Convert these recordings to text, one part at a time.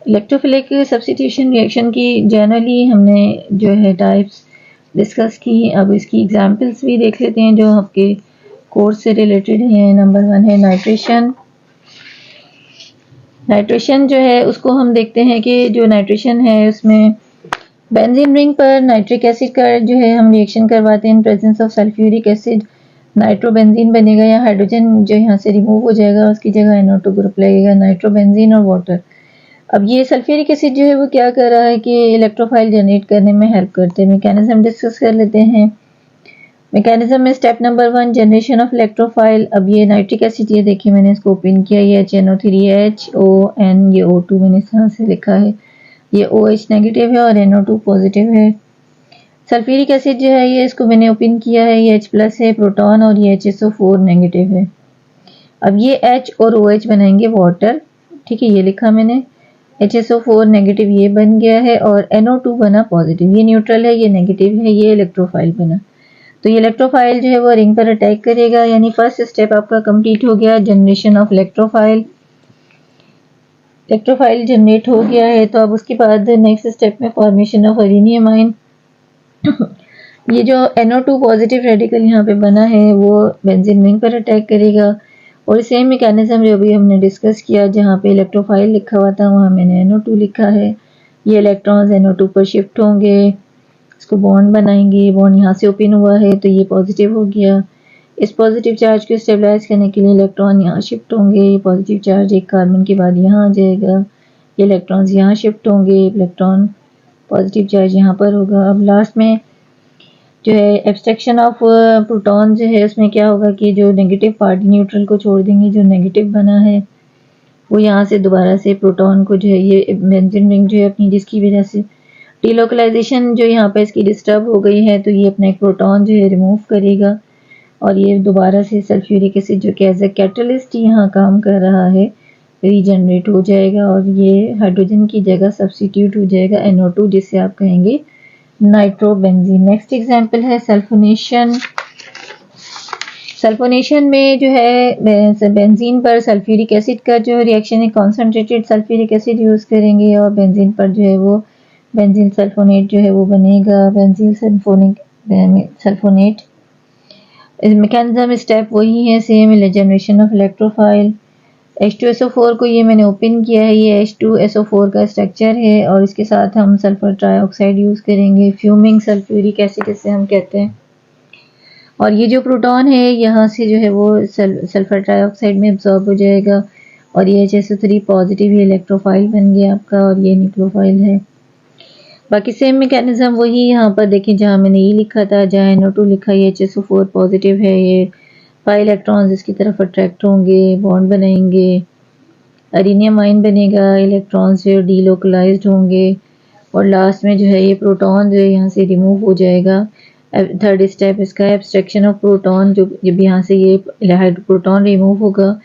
Electrophilic substitution reaction की generally हमने जो है टाइप्स डिस्कस की। अब इसकी एग्जांपल्स भी देख लेते हैं जो आपके कोर्स से रिलेटेड हैं। नंबर 1 है नाइट्रेशन। नाइट्रेशन जो है उसको हम देखते हैं कि जो नाइट्रेशन है उसमें बेंजीन रिंग पर नाइट्रिक एसिड का जो है हम रिएक्शन करवाते हैं in presence of sulphuric acid, nitrobenzene बनेगा या हाइड्रोजन जो यहाँ से रिमूव हो जाएगा, उसकी जगह NO2 ग्रुप लगेगा, नाइट्रोबेंजीन और वाटर। अब ये सल्फ्यूरिक एसिड जो है वो क्या कर रहा है कि इलेक्ट्रोफाइल जनरेट करने में हेल्प करते हैं। मैकेनिज्म डिस्कस कर लेते हैं। मैकेनिज्म में step number 1 generation of electrophile. अब ये नाइट्रिक एसिड, ये देखिए मैंने इसको ओपन किया, ये HNO3HON, ये O2 मैंने इस तरह से लिखा है, ये OH नेगेटिव है और NO2 पॉजिटिव है। सल्फ्यूरिक एसिड जो है ये इसको मैंने ओपन किया है, ये H+ है प्रोटॉन और ये HSO4 नेगेटिव है। अब ये H और OH बनाएंगे वाटर, ठीक है, ये लिखा मैंने, HSO4 नेगेटिव ये बन गया है और NO2 बना पॉजिटिव, ये न्यूट्रल है, ये नेगेटिव है, ये इलेक्ट्रोफाइल बना। तो ये इलेक्ट्रोफाइल जो है वो रिंग पर अटैक करेगा, यानी फर्स्ट स्टेप आपका कंप्लीट हो गया, generation of electrophile. Electrophile generate हो गया है तो अब उसके बाद नेक्स्ट स्टेप में फॉर्मेशन ऑफ अरेनियम आयन। ये जो NO2 पॉजिटिव रेडिकल यहाँ पे बना है वो बेंजीन रिंग पर अटैक करेगा और सेम मैकेनिज्म जो भी हमने डिस्कस किया, जहाँ पे इलेक्ट्रोफाइल लिखा हुआ था वहाँ मैंने NO2 लिखा है। ये इलेक्ट्रॉन्स NO2 पर शिफ्ट होंगे, इसको बॉन्ड बनाएंगे, बॉन्ड यहाँ से ओपन हुआ है तो ये पॉजिटिव हो गया। इस पॉजिटिव चार्ज को स्टेबलाइज करने के लिए इलेक्ट्रॉन यहाँ शिफ्ट होंगे, ये पॉजिटिव चार्ज एक कार्बन के बाद यहाँ आ जाएगा, ये इलेक्ट्रॉन्स यहाँ शिफ्ट होंगे, इलेक्ट्रॉन पॉजिटिव चार्ज यहाँ पर होगा। अब लास्ट में जो है एब्स्ट्रैक्शन ऑफ प्रोटॉन जो है उसमें क्या होगा कि जो नेगेटिव पार्टी न्यूट्रल को छोड़ देंगे, जो नेगेटिव बना है वो यहाँ से दोबारा से प्रोटॉन को जो है ये बेंजीन रिंग जो है अपनी जिसकी वजह से डिलोकलाइजेशन जो यहाँ पे इसकी डिस्टर्ब हो गई है तो ये अपना एक प्रोटॉन जो है रिमूव करेगा और ये दोबारा से सल्फ्यूरिक एसिड जो कि एज ए कैटलिस्ट यहाँ काम कर रहा है रीजनरेट हो जाएगा और ये हाइड्रोजन की जगह सब्स्टिट्यूट हो जाएगा NO2, जिससे आप कहेंगे नाइट्रोबेंजीन। नेक्स्ट एग्जांपल है सल्फोनेशन। सल्फोनेशन में जो है बेंजीन पर सल्फ्यूरिक एसिड का जो रिएक्शन है कॉन्सेंट्रेटेड सल्फ्यूरिक एसिड यूज़ करेंगे और बेंजीन पर जो है वो बेंजीन सल्फोनेट जो है वो बनेगा, बेंजीन सल्फोनेट। मैकेनिज्म स्टेप वही है same, generation of electrophile. H2SO4 को ये मैंने ओपन किया है, ये H2SO4 का स्ट्रक्चर है और इसके साथ हम सल्फर ट्राइऑक्साइड यूज़ करेंगे, फ्यूमिंग सल्फ्यूरिक एसिड इसे हम कहते हैं। और ये जो प्रोटॉन है यहाँ से जो है वो सल्फर ट्राइऑक्साइड में एब्जॉर्ब हो जाएगा और ये HSO3 पॉजिटिव, ये इलेक्ट्रोफाइल बन गया आपका और ये न्यूक्लियोफाइल है। बाकी सेम मैकेनिज्म वही यहाँ पर देखें, जहाँ मैंने ये लिखा था, जहाँ NO2 लिखा है, HSO4 पॉजिटिव है, ये 5 इलेक्ट्रॉन्स इसकी तरफ अट्रैक्ट होंगे, बॉन्ड बनाएंगे, अरेनियम आयन बनेगा, इलेक्ट्रॉन्स जो डीलोकलाइज्ड होंगे और लास्ट में जो है ये प्रोटॉन जो है यहाँ से रिमूव हो जाएगा। थर्ड स्टेप इसका एब्स्ट्रैक्शन ऑफ प्रोटॉन, जो जब यहाँ से ये प्रोटॉन रिमूव होगा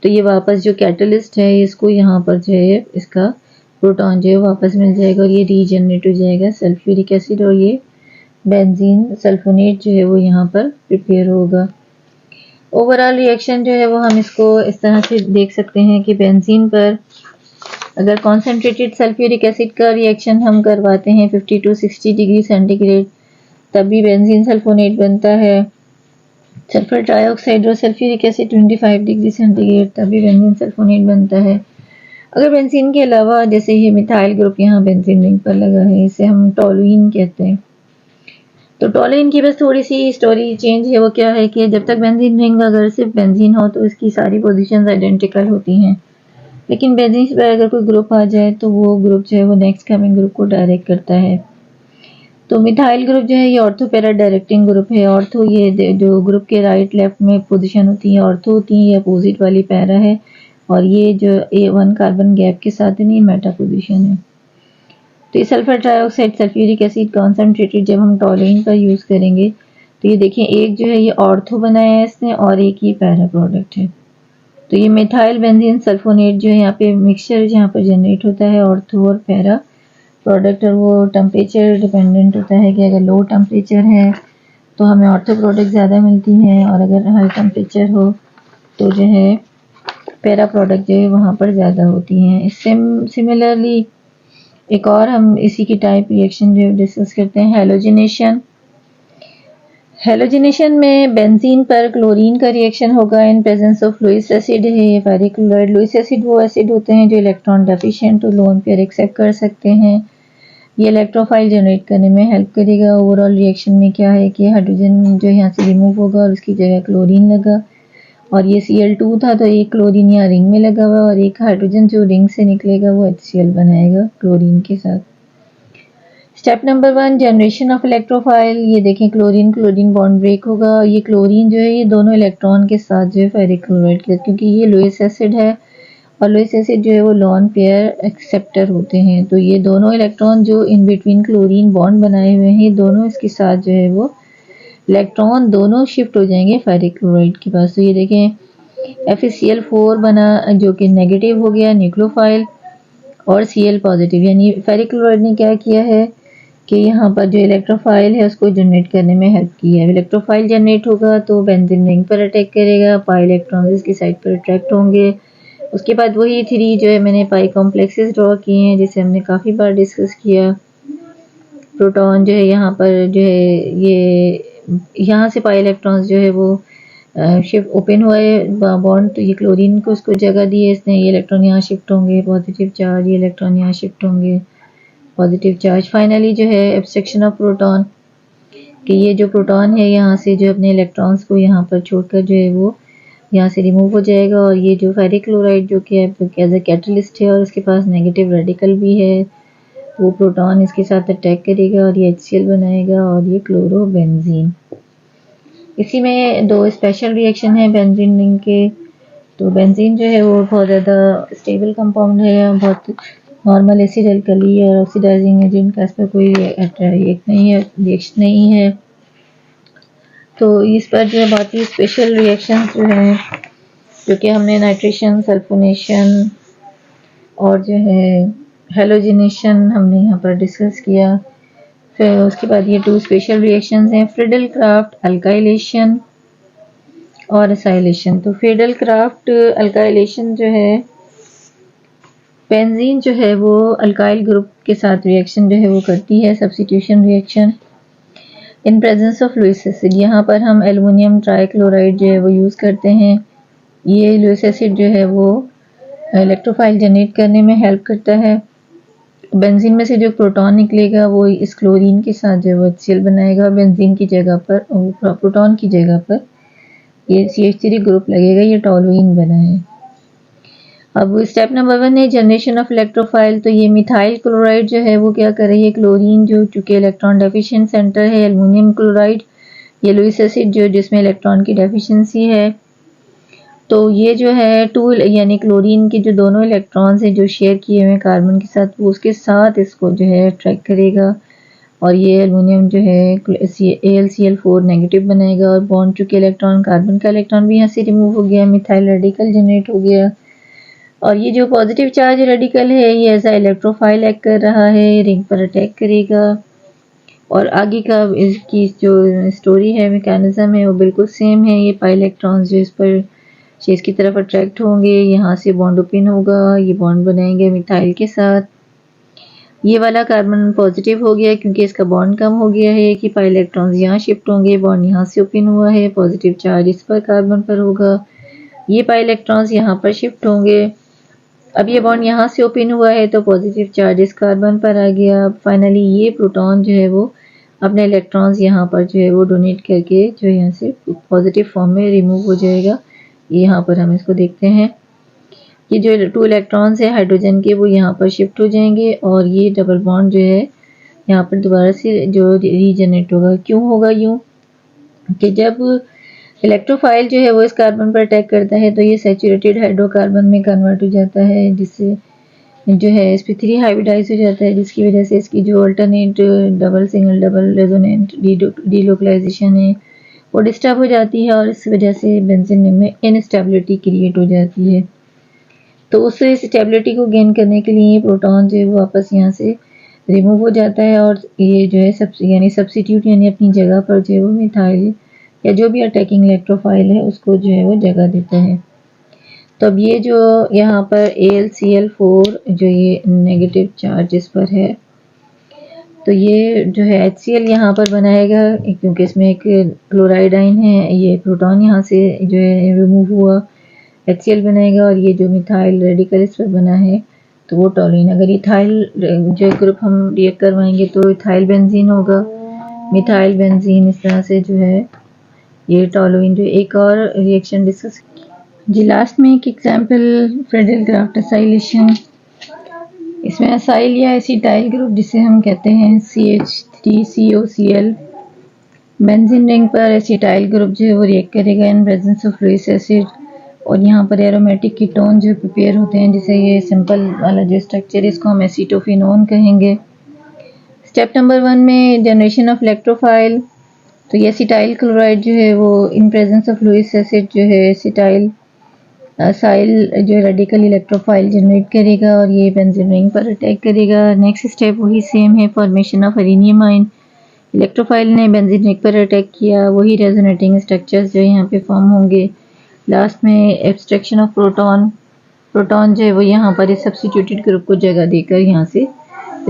तो ये वापस जो कैटलिस्ट है इसको यहाँ पर जो है इसका प्रोटॉन जो है वापस मिल जाएगा और ये रीजनरेट हो जाएगा सल्फ्यूरिक एसिड और ये बेंजीन सल्फोनेट जो है वो यहाँ पर प्रिपेयर होगा। ओवरऑल रिएक्शन जो है वो हम इसको इस तरह से देख सकते हैं कि बेंजीन पर अगर कॉन्सेंट्रेटेड सल्फ्यूरिक एसिड का रिएक्शन हम करवाते हैं 50 to 60 डिग्री सेंटीग्रेड तब भी बेंजीन सल्फोनेट बनता है। सल्फर ट्राइऑक्साइड और सल्फ्यूरिक एसिड 25 डिग्री सेंटीग्रेड तब भी बेंजीन सल्फोनेट बनता है। अगर बेंजीन के अलावा जैसे ये मिथाइल ग्रुप यहाँ बेंजीन रिंग पर लगा है, इसे हम टोलुइन कहते हैं। तो टोलुइन की बस थोड़ी सी स्टोरी चेंज है, वो क्या है कि जब तक बेंजीन रिंग अगर सिर्फ बेंजीन हो तो इसकी सारी पोजीशंस आइडेंटिकल होती हैं, लेकिन बेंजीन पर अगर कोई ग्रुप आ जाए तो वो ग्रुप जो है वो नेक्स्ट कमिंग ग्रुप को डायरेक्ट करता है। तो मिथाइल ग्रुप जो है ये ऑर्थो पैरा डायरेक्टिंग ग्रुप है। ऑर्थो ये जो ग्रुप के राइट लेफ्ट में पोजीशन होती है ऑर्थो होती है, ये अपोजिट वाली पैरा है और ये जो A1 कार्बन गैप के साथ नहीं मेटा पोजीशन है। तो ये sulphur trioxide sulphuric acid concentrated जब हम टोलुइन का यूज़ करेंगे तो ये देखिए एक जो है ये ऑर्थो बनाया है इसने और एक ये पैरा प्रोडक्ट है। तो ये मिथाइल बेंजीन सल्फोनेट जो है यहाँ पे मिक्सचर यहाँ पर जनरेट होता है ऑर्थो और पैरा प्रोडक्ट, और वो टेम्परेचर डिपेंडेंट होता है कि अगर लो टेम्परेचर है तो हमें ऑर्थो प्रोडक्ट ज़्यादा मिलती हैं और अगर हाई टेम्परेचर हो तो जो है पैरा प्रोडक्ट जो है वहाँ पर ज़्यादा होती हैं। इससे सिमिलरली एक और हम इसी की टाइप रिएक्शन जो डिस्कस करते हैं, हैलोजिनेशन। हैलोजिनेशन में बेंजीन पर क्लोरीन का रिएक्शन होगा in presence of Lewis acid है फेरिक क्लोराइड। लुइस एसिड वो एसिड होते हैं जो इलेक्ट्रॉन डेफिशिएंट तो लोन पेयर एक्सेप्ट कर सकते हैं। ये इलेक्ट्रोफाइल जनरेट करने में हेल्प करेगा। ओवरऑल रिएक्शन में क्या है कि हाइड्रोजन जो यहाँ से रिमूव होगा और उसकी जगह क्लोरीन लगा, और ये Cl2 था तो एक क्लोरीन यहाँ रिंग में लगा हुआ और एक हाइड्रोजन जो रिंग से निकलेगा वो HCl बनाएगा क्लोरीन के साथ। Step number 1, generation of electrophile. ये देखें क्लोरीन क्लोरीन बॉन्ड ब्रेक होगा। ये क्लोरीन जो है ये दोनों इलेक्ट्रॉन के साथ जो है फेरिक क्लोराइड के, क्योंकि ये लुइस एसिड है और लुइस एसिड जो है वो लॉन पेयर एक्सेप्टर होते हैं, तो ये दोनों इलेक्ट्रॉन जो इन बिटवीन क्लोरीन बॉन्ड बनाए हुए हैं दोनों इसके साथ जो है वो इलेक्ट्रॉन दोनों शिफ्ट हो जाएंगे फेरिक क्लोराइड के पास। तो ये देखें FeCl4 बना जो कि नेगेटिव हो गया न्यूक्लियोफाइल, और Cl पॉजिटिव, यानी फेरिक क्लोराइड ने क्या किया है कि यहाँ पर जो इलेक्ट्रोफाइल है उसको जनरेट करने में हेल्प की है। इलेक्ट्रोफाइल जनरेट होगा तो बेंजीन रिंग पर अटैक करेगा, पाई इलेक्ट्रॉन्स इसकी साइड पर अट्रैक्ट होंगे। उसके बाद वही 3 जो है मैंने पाई कॉम्प्लेक्सेस ड्रॉ किए हैं जिसे हमने काफ़ी बार डिस्कस किया। प्रोटॉन जो है यहाँ पर जो है ये यहाँ से पाई इलेक्ट्रॉन्स जो है वो शिफ्ट ओपन हुआ है बॉन्ड, तो ये क्लोरीन को उसको जगह दी है इसने, ये इलेक्ट्रॉन यहाँ शिफ्ट होंगे पॉजिटिव चार्ज, ये इलेक्ट्रॉन यहाँ शिफ्ट होंगे पॉजिटिव चार्ज। फाइनली जो है एब्स्ट्रैक्शन ऑफ प्रोटॉन कि ये जो प्रोटॉन है यहाँ से जो अपने इलेक्ट्रॉन्स को यहाँ पर छोड़कर जो है वो यहाँ से रिमूव हो जाएगा, और ये जो फेरिक क्लोराइड जो कि एज ए कैटलिस्ट है और उसके पास नेगेटिव रेडिकल भी है, वो प्रोटॉन इसके साथ अटैक करेगा और ये HCl बनाएगा और ये क्लोरोबेंजीन। इसी में 2 स्पेशल रिएक्शन है बेंजीन रिंग के। तो बेंजीन जो है वो बहुत ज़्यादा स्टेबल कंपाउंड है, बहुत नॉर्मल एसिड अल्कली और ऑक्सीडाइजिंग एजेंट का इस पर कोई रिएक्शन नहीं है। तो इस पर जो है बहुत ही स्पेशल रिएक्शन जो है जो कि हमने नाइट्रेशन, सल्फोनेशन और जो है हेलोजिनेशन हमने यहाँ पर डिस्कस किया। फिर उसके बाद ये 2 स्पेशल रिएक्शंस हैं, फ्रीडल क्राफ्ट अल्काइलेशन और एसाइलेशन। तो फ्रीडल क्राफ्ट अल्काइलेशन जो है बेंजीन जो है वो अल्काइल ग्रुप के साथ रिएक्शन जो है वो करती है, substitution reaction in presence of Lewis acid. यहाँ पर हम एल्युमिनियम ट्राइक्लोराइड जो है वो यूज़ करते हैं। ये लुइस एसिड जो है वो इलेक्ट्रोफाइल जनरेट करने में हेल्प करता है। बेंजीन में से जो प्रोटॉन निकलेगा वो इस क्लोरीन के साथ जो है वो HCl बनाएगा, बेंजीन की जगह पर प्रोटॉन की जगह पर ये CH3 ग्रुप लगेगा, ये टॉलुइन बना है। अब स्टेप नंबर 1 है जनरेशन ऑफ इलेक्ट्रोफाइल। तो ये मिथाइल क्लोराइड जो है वो क्या कर रही है, क्लोरीन जो चूँकि इलेक्ट्रॉन डेफिशिएंट सेंटर है, एल्युमिनियम क्लोराइड ये लुइस एसिड जो जिसमें इलेक्ट्रॉन की डेफिशिएंसी है, तो ये जो है 2 यानी क्लोरीन के जो दोनों इलेक्ट्रॉन्स हैं जो शेयर किए हुए कार्बन के साथ वो उसके साथ इसको जो है अट्रैक्ट करेगा, और ये एल्युमिनियम जो है AlCl4 नेगेटिव बनाएगा, और बॉन्ड चूँकि इलेक्ट्रॉन कार्बन का इलेक्ट्रॉन भी यहाँ से रिमूव हो गया, मिथाइल रेडिकल जनरेट हो गया, और ये जो पॉजिटिव चार्ज रेडिकल है ये ऐसा इलेक्ट्रोफाइल एक्ट कर रहा है, रिंग पर अटैक करेगा। और आगे का इसकी जो स्टोरी है, मैकेनिज्म है वो बिल्कुल सेम है। ये पाई इलेक्ट्रॉन्स जो इस पर शेष की तरफ अट्रैक्ट होंगे, यहाँ से बॉन्ड ओपन होगा, ये बॉन्ड बनाएंगे मिथाइल के साथ। ये वाला कार्बन पॉजिटिव हो गया क्योंकि इसका बॉन्ड कम हो गया है कि पाई इलेक्ट्रॉन्स यहाँ शिफ्ट होंगे, बॉन्ड यहाँ से ओपन हुआ है, पॉजिटिव चार्ज इस पर कार्बन पर होगा, ये पाई इलेक्ट्रॉन्स यहाँ पर शिफ्ट होंगे। अब ये बॉन्ड यहाँ से ओपन हुआ है तो पॉजिटिव चार्ज इस कार्बन पर आ गया। फाइनली ये प्रोटॉन जो है वो अपने इलेक्ट्रॉन्स यहाँ पर जो है वो डोनेट करके जो यहाँ से पॉजिटिव फॉर्म में रिमूव हो जाएगा। यहाँ पर हम इसको देखते हैं, ये जो 2 इलेक्ट्रॉन्स है हाइड्रोजन के वो यहाँ पर शिफ्ट हो जाएंगे, और ये डबल बॉन्ड जो है यहाँ पर दोबारा से जो रीजनरेट होगा। क्यों होगा यूँ कि जब इलेक्ट्रोफाइल जो है वो इस कार्बन पर अटैक करता है तो ये सैचुरेटेड हाइड्रोकार्बन में कन्वर्ट हो जाता है, जिससे जो है sp3 हाइब्रिडाइज हो जाता है, जिसकी वजह से इसकी जो alternate double single double resonant delocalization है वो डिस्टर्ब हो जाती है, और इस वजह से बेंजीन रिंग में इनस्टेबिलिटी क्रिएट हो जाती है। तो उस स्टेबिलिटी को गेन करने के लिए प्रोटॉन जो है वो वापस यहाँ से रिमूव हो जाता है, और ये जो है सब्स्टिट्यूट यानी अपनी जगह पर जो है वो मिथाइल या जो भी अटैकिंग इलेक्ट्रोफाइल है उसको जो है वो जगह देता है। तो अब ये जो यहाँ पर AlCl4 जो ये नेगेटिव चार्ज इस पर है, तो ये जो है HCl यहाँ पर बनाएगा क्योंकि इसमें एक क्लोराइड आयन है, ये प्रोटॉन यहाँ से जो है रिमूव हुआ, HCl बनाएगा और ये जो मिथाइल रेडिकल इस पर बना है तो वो टॉलुइन। अगर इथाइल जो ग्रुप हम रिएक्ट करवाएंगे तो इथाइल बेंजीन होगा, मिथाइल बेंजीन, इस तरह से जो है ये टॉलुइन। जो एक और रिएक्शन डिस्कस जी लास्ट में एक एग्जांपल फ्रेडल क्राफ्ट असाइलेशन। इसमें असाइल या एसिटाइल ग्रुप जिसे हम कहते हैं CH3COCl बेंजीन रिंग पर एसिटाइल ग्रुप जो है वो रिएक्ट करेगा in presence of Lewis acid और यहाँ पर एरोमेटिक कीटोन जो प्रिपेयर होते हैं, जिसे ये सिंपल वाला जो स्ट्रक्चर है इसको हम एसीटोफिनोन कहेंगे। स्टेप नंबर 1 में जनरेशन ऑफ इलेक्ट्रोफाइल, तो ये एसिटाइल क्लोराइड जो है वो in presence of Lewis acid जो है एसिटाइल असाइल जो रेडिकल इलेक्ट्रोफाइल जनरेट करेगा और ये बेंजीन रिंग पर अटैक करेगा। नेक्स्ट स्टेप वही सेम है, फॉर्मेशन ऑफ अरेनियम आयन। इलेक्ट्रोफाइल ने बेंजीन रिंग पर अटैक किया, वही रेजोनेटिंग स्ट्रक्चर्स जो यहाँ पे फॉर्म होंगे। लास्ट में एब्स्ट्रैक्शन ऑफ प्रोटॉन, प्रोटॉन जो है वो यहाँ पर इस सब्स्टिट्यूटेड ग्रुप को जगह देकर यहाँ से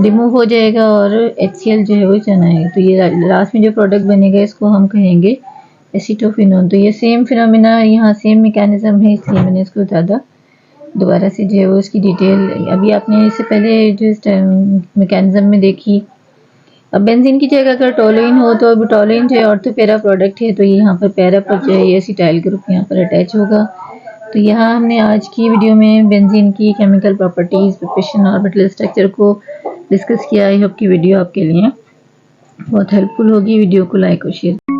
रिमूव हो जाएगा और HCl जो है वो चना है। तो ये लास्ट में जो प्रोडक्ट बनेगा इसको हम कहेंगे एसीटोफिनोन। तो ये सेम फिनोमिना, यहाँ सेम मैकेनिज्म है, इसलिए मैंने इसको ज़्यादा दोबारा से जो है वो इसकी डिटेल अभी आपने इससे पहले जो मैकेनिज्म में देखी। अब बेंजीन की जगह अगर टोलुइन हो तो अब टोलुइन जो है ऑर्थो पैरा प्रोडक्ट है, तो ये यहाँ पर पैरा पर जो है ये एसिटाइल ग्रुप यहाँ पर अटैच होगा। तो यहाँ हमने आज की वीडियो में बेंजीन की chemical properties, preparation, orbital structure को डिस्कस किया। आई होप की वीडियो आपके लिए बहुत हेल्पफुल होगी। वीडियो को लाइक और शेयर